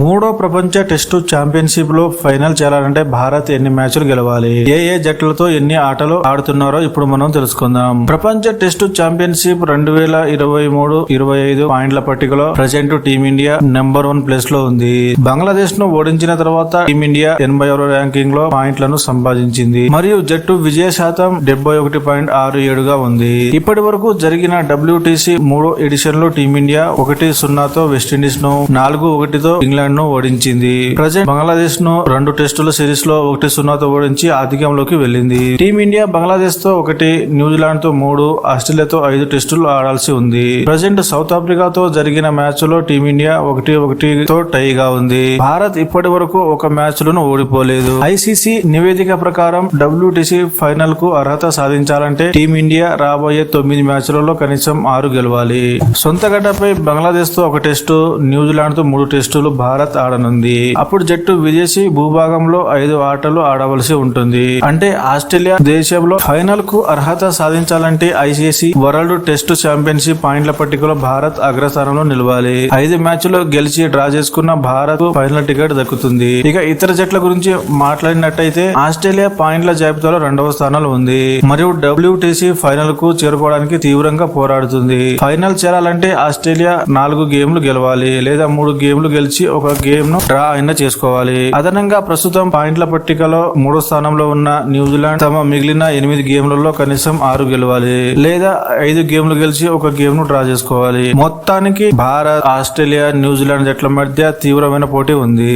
మూడో ప్రపంచ test championship లో ఫైనల్ చేరాలంటే భారత్ ఎన్ని మ్యాచ్లు గెలవాలి, ఏ జట్లతో ఎన్ని ఆటలు ఆడుతున్నారో ఇప్పుడు మనం తెలుసుకుందాం. ప్రపంచ టెస్టు ఛాంపియన్షిప్ 2023-25 పాయింట్ల పట్టికలో ప్రజెంట్ టీమిండియా నెంబర్ 1 ప్లేస్ లో ఉంది. బంగ్లాదేశ్ ను ఓడించిన తర్వాత టీమిండియా 80వ ర్యాంకింగ్ లో పాయింట్లను సంపాదించింది మరియు జట్టు విజయ శాతం 71.67 గా ఉంది. ఇప్పటి వరకు జరిగిన WTC మూడో ఎడిషన్ లో టీమిండియా 1-0తో వెస్టిండీస్ ను 4-1తో ఇంగ్లాండ్ ను ఓడించింది. ప్రజెంట్ బంగ్లాదేశ్ ను 2 టెస్టుల సిరీస్ లో 1-0తో ఓడించి ఆధిక్యంలోకి వెళ్లింది. టీమిండియా బంగ్లాదేశ్ తో 1, న్యూజిలాండ్ తో 3, ఆస్ట్రేలియాతో 5 టెస్టులు ఆడాల్సి ఉంది. ప్రజెంట్ సౌత్ ఆఫ్రికాతో జరిగిన మ్యాచ్ లో టీమిండియా 1-1తో టైగా ఉంది. భారత్ ఇప్పటి వరకు ఒక మ్యాచ్ లను ఓడిపోలేదు. ICC నివేదిక ప్రకారం WTC ఫైనల్ కు అర్హత సాధించాలంటే టీమిండియా రాబోయే 9 మ్యాచ్లలో కనీసం 6 గెలవాలి. సొంత గడ్డపై బంగ్లాదేశ్ తో 1 టెస్టు, న్యూజిలాండ్ తో 3 టెస్టులు భారత్ ఆడనుంది. అప్పుడు జట్టు విదేశీ భూభాగంలో 5 ఆటలు ఆడవలసి ఉంటుంది. అంటే ఆస్ట్రేలియా దేశంలో ఫైనల్ కు అర్హత సాధించాలంటే ICC వరల్డ్ టెస్ట్ ఛాంపియన్షిప్ పాయింట్ల పట్టికలో భారత్ అగ్రస్థానంలో నిలవాలి. 5 మ్యాచ్లు గెలిచి డ్రా చేసుకున్న భారత్ ఫైనల్ టికెట్ దక్కుతుంది. ఇక ఇతర జట్ల గురించి మాట్లాడినట్టయితే ఆస్ట్రేలియా పాయింట్ల జాబితాలో 2వ స్థానంలో ఉంది మరియు WTC ఫైనల్ కు చేరుకోవడానికి తీవ్రంగా పోరాడుతుంది. ఫైనల్ చేరాలంటే ఆస్ట్రేలియా 4 గేమ్లు గెలవాలి లేదా 3 గేమ్లు గెలిచి ఒక గేమ్ ను డ్రా అయినా చేసుకోవాలి. అదనంగా ప్రస్తుతం పాయింట్ల పట్టికలో 3వ స్థానంలో ఉన్న న్యూజిలాండ్ తమ మిగిలిన 8 గేమ్లలో కనీసం 6 గెలవాలి లేదా 5 గేమ్లు గెలిచి ఒక గేమ్ ను డ్రా చేసుకోవాలి. మొత్తానికి భారత్, ఆస్ట్రేలియా, న్యూజిలాండ్ జట్ల మధ్య తీవ్రమైన పోటీ ఉంది.